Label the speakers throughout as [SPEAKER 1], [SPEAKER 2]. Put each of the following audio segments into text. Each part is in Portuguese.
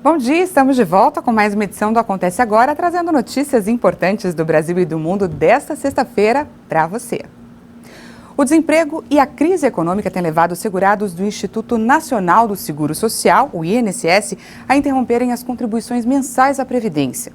[SPEAKER 1] Bom dia, estamos de volta com mais uma edição do Acontece Agora, trazendo notícias importantes do Brasil e do mundo desta sexta-feira para você. O desemprego e a crise econômica têm levado os segurados do Instituto Nacional do Seguro Social, o INSS, a interromperem as contribuições mensais à Previdência.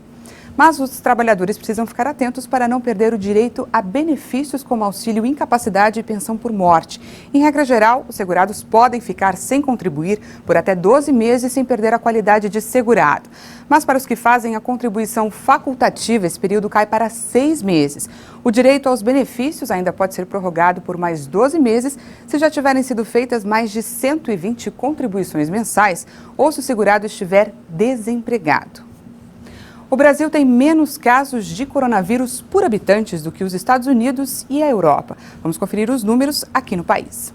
[SPEAKER 1] Mas os trabalhadores precisam ficar atentos para não perder o direito a benefícios como auxílio incapacidade e pensão por morte. Em regra geral, os segurados podem ficar sem contribuir por até 12 meses sem perder a qualidade de segurado. Mas para os que fazem a contribuição facultativa, esse período cai para 6 meses. O direito aos benefícios ainda pode ser prorrogado por mais 12 meses se já tiverem sido feitas mais de 120 contribuições mensais ou se o segurado estiver desempregado. O Brasil tem menos casos de coronavírus por habitantes do que os Estados Unidos e a Europa. Vamos conferir os números aqui no país.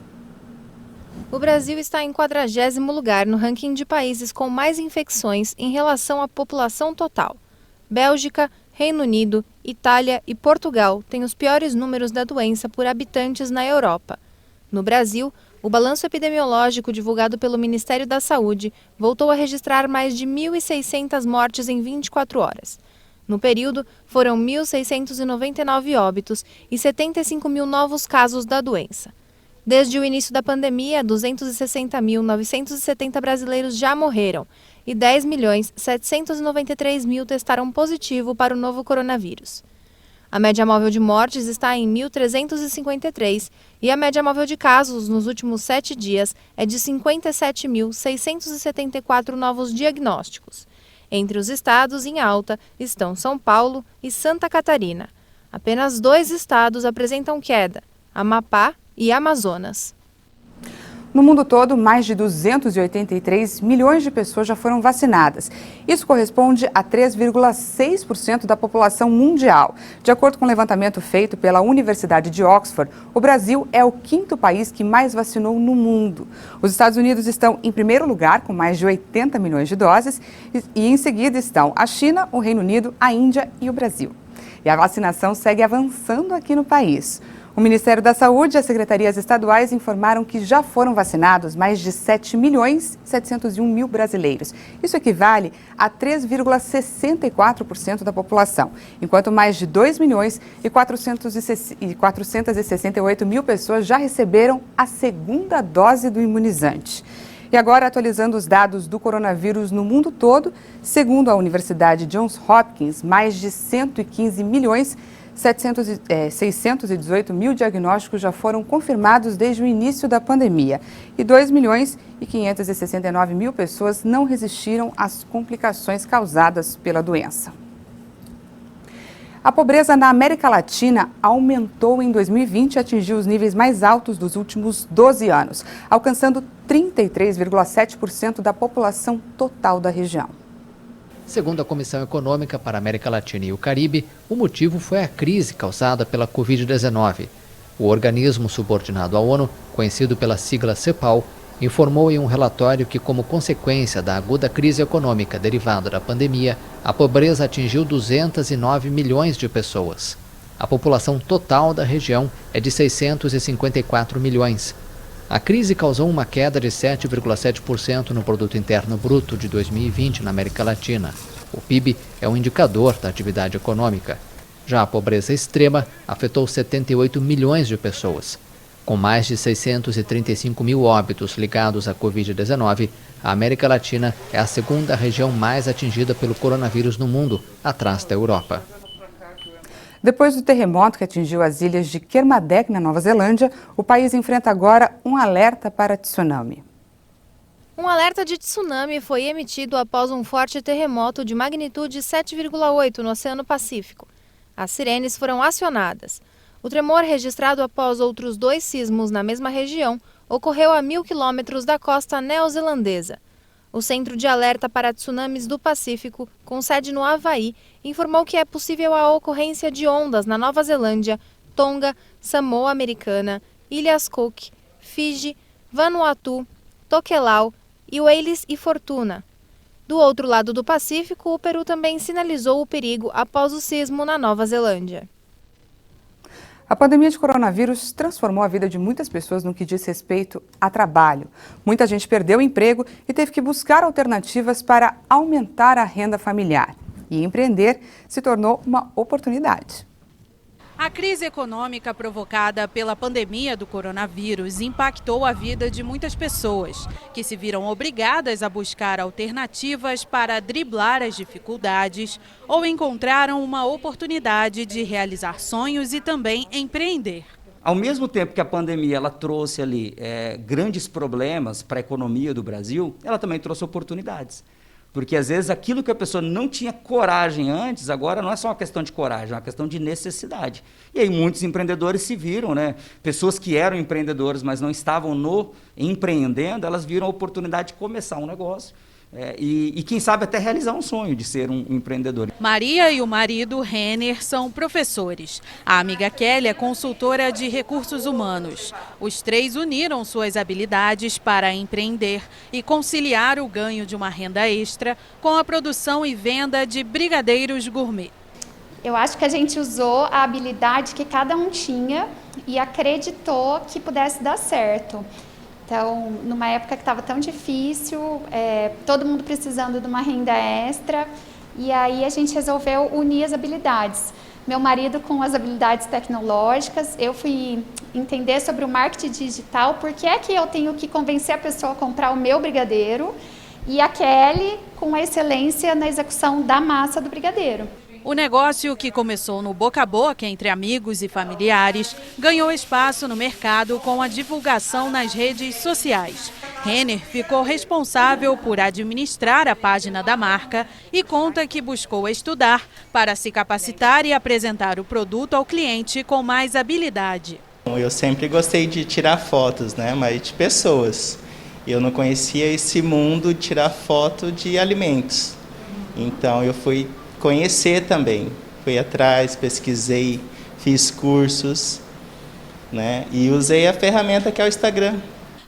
[SPEAKER 2] O Brasil está em 40º lugar no ranking de países com mais infecções em relação à população total. Bélgica, Reino Unido, Itália e Portugal têm os piores números da doença por habitantes na Europa. No Brasil, o balanço epidemiológico divulgado pelo Ministério da Saúde voltou a registrar mais de 1.600 mortes em 24 horas. No período, foram 1.699 óbitos e 75 mil novos casos da doença. Desde o início da pandemia, 260.970 brasileiros já morreram e 10.793.000 testaram positivo para o novo coronavírus. A média móvel de mortes está em 1.353 e a média móvel de casos nos últimos 7 dias é de 57.674 novos diagnósticos. Entre os estados em alta estão São Paulo e Santa Catarina. Apenas 2 estados apresentam queda, Amapá e Amazonas.
[SPEAKER 1] No mundo todo, mais de 283 milhões de pessoas já foram vacinadas. Isso corresponde a 3,6% da população mundial. De acordo com o levantamento feito pela Universidade de Oxford, o Brasil é o 5º país que mais vacinou no mundo. Os Estados Unidos estão em primeiro lugar, com mais de 80 milhões de doses, e em seguida estão a China, o Reino Unido, a Índia e o Brasil. E a vacinação segue avançando aqui no país. O Ministério da Saúde e as secretarias estaduais informaram que já foram vacinados mais de 7.701.000 brasileiros. Isso equivale a 3,64% da população, enquanto mais de 2.468.000 pessoas já receberam a segunda dose do imunizante. E agora, atualizando os dados do coronavírus no mundo todo, segundo a Universidade Johns Hopkins, mais de 115.618.000 diagnósticos já foram confirmados desde o início da pandemia e 2.569.000 pessoas não resistiram às complicações causadas pela doença. A pobreza na América Latina aumentou em 2020 e atingiu os níveis mais altos dos últimos 12 anos, alcançando 33,7% da população total da região.
[SPEAKER 3] Segundo a Comissão Econômica para a América Latina e o Caribe, o motivo foi a crise causada pela Covid-19. O organismo subordinado à ONU, conhecido pela sigla CEPAL, informou em um relatório que, como consequência da aguda crise econômica derivada da pandemia, a pobreza atingiu 209 milhões de pessoas. A população total da região é de 654 milhões. A crise causou uma queda de 7,7% no Produto Interno Bruto de 2020 na América Latina. O PIB é um indicador da atividade econômica. Já a pobreza extrema afetou 78 milhões de pessoas. Com mais de 635 mil óbitos ligados à Covid-19, a América Latina é a segunda região mais atingida pelo coronavírus no mundo, atrás da Europa.
[SPEAKER 1] Depois do terremoto que atingiu as ilhas de Kermadec, na Nova Zelândia, o país enfrenta agora um alerta para tsunami.
[SPEAKER 2] Um alerta de tsunami foi emitido após um forte terremoto de magnitude 7,8 no Oceano Pacífico. As sirenes foram acionadas. O tremor, registrado após outros 2 sismos na mesma região, ocorreu a 1.000 quilômetros da costa neozelandesa. O Centro de Alerta para Tsunamis do Pacífico, com sede no Havaí, informou que é possível a ocorrência de ondas na Nova Zelândia, Tonga, Samoa Americana, Ilhas Cook, Fiji, Vanuatu, Tokelau, Wallis e Fortuna. Do outro lado do Pacífico, o Peru também sinalizou o perigo após o sismo na Nova Zelândia.
[SPEAKER 1] A pandemia de coronavírus transformou a vida de muitas pessoas no que diz respeito a trabalho. Muita gente perdeu o emprego e teve que buscar alternativas para aumentar a renda familiar. E empreender se tornou uma oportunidade.
[SPEAKER 4] A crise econômica provocada pela pandemia do coronavírus impactou a vida de muitas pessoas, que se viram obrigadas a buscar alternativas para driblar as dificuldades ou encontraram uma oportunidade de realizar sonhos e também empreender.
[SPEAKER 5] Ao mesmo tempo que a pandemia ela trouxe ali grandes problemas para a economia do Brasil, ela também trouxe oportunidades. Porque, às vezes, aquilo que a pessoa não tinha coragem antes, agora não é só uma questão de coragem, é uma questão de necessidade. E aí muitos empreendedores se viram, né? Pessoas que eram empreendedores, mas não estavam empreendendo, elas viram a oportunidade de começar um negócio. E quem sabe até realizar um sonho de ser um empreendedor.
[SPEAKER 4] Maria e o marido, Renner, são professores. A amiga Kelly é consultora de recursos humanos. Os três uniram suas habilidades para empreender e conciliar o ganho de uma renda extra com a produção e venda de brigadeiros gourmet.
[SPEAKER 6] Eu acho que a gente usou a habilidade que cada um tinha e acreditou que pudesse dar certo. Então, numa época que estava tão difícil, todo mundo precisando de uma renda extra, e aí a gente resolveu unir as habilidades. Meu marido com as habilidades tecnológicas, eu fui entender sobre o marketing digital, por que é que eu tenho que convencer a pessoa a comprar o meu brigadeiro, e a Kelly com a excelência na execução da massa do brigadeiro.
[SPEAKER 4] O negócio, que começou no boca a boca entre amigos e familiares, ganhou espaço no mercado com a divulgação nas redes sociais. Renner ficou responsável por administrar a página da marca e conta que buscou estudar para se capacitar e apresentar o produto ao cliente com mais habilidade.
[SPEAKER 7] Eu sempre gostei de tirar fotos, né, mas de pessoas. Eu não conhecia esse mundo de tirar foto de alimentos. Então eu fui conhecer também, fui atrás, pesquisei, fiz cursos, né? E usei a ferramenta que é o Instagram.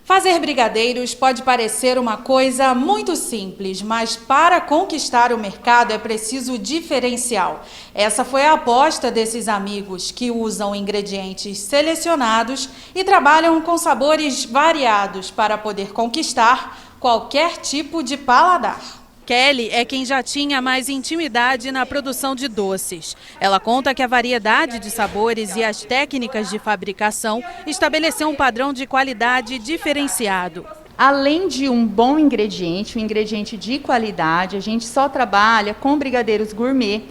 [SPEAKER 4] Fazer brigadeiros pode parecer uma coisa muito simples, mas para conquistar o mercado é preciso diferencial. Essa foi a aposta desses amigos, que usam ingredientes selecionados e trabalham com sabores variados para poder conquistar qualquer tipo de paladar. Kelly é quem já tinha mais intimidade na produção de doces. Ela conta que a variedade de sabores e as técnicas de fabricação estabeleceu um padrão de qualidade diferenciado.
[SPEAKER 8] Além de um bom ingrediente, um ingrediente de qualidade, a gente só trabalha com brigadeiros gourmet,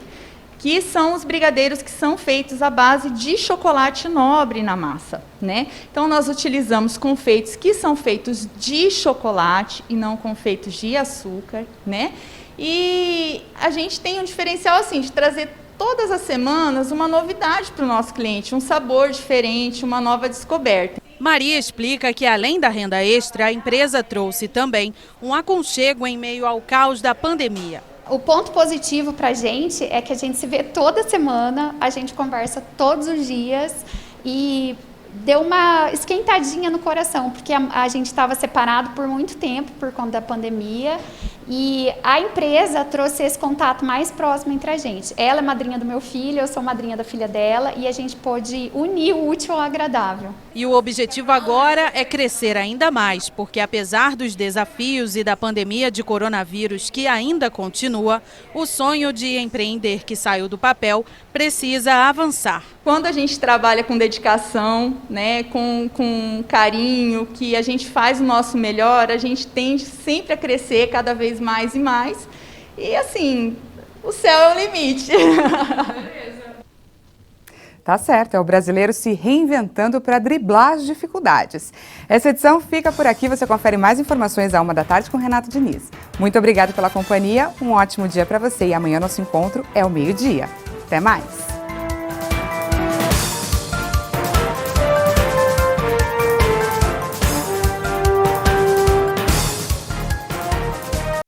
[SPEAKER 8] que são os brigadeiros que são feitos à base de chocolate nobre na massa, né? Então, nós utilizamos confeitos que são feitos de chocolate e não confeitos de açúcar, né? E a gente tem um diferencial assim, de trazer todas as semanas uma novidade para o nosso cliente, um sabor diferente, uma nova descoberta.
[SPEAKER 4] Maria explica que, além da renda extra, a empresa trouxe também um aconchego em meio ao caos da pandemia.
[SPEAKER 6] O ponto positivo para a gente é que a gente se vê toda semana, a gente conversa todos os dias e deu uma esquentadinha no coração, porque a gente estava separado por muito tempo por conta da pandemia e a empresa trouxe esse contato mais próximo entre a gente. Ela é madrinha do meu filho, eu sou madrinha da filha dela e a gente pôde unir o útil ao agradável.
[SPEAKER 4] E o objetivo agora é crescer ainda mais, porque apesar dos desafios e da pandemia de coronavírus que ainda continua, o sonho de empreender que saiu do papel precisa avançar.
[SPEAKER 8] Quando a gente trabalha com dedicação, né, com carinho, que a gente faz o nosso melhor, a gente tende sempre a crescer cada vez mais e mais. E assim, o céu é o limite.
[SPEAKER 1] Tá certo, é o brasileiro se reinventando para driblar as dificuldades. Essa edição fica por aqui, você confere mais informações à 13h com Renato Diniz. Muito obrigada pela companhia, um ótimo dia para você e amanhã nosso encontro é ao meio-dia. Até mais!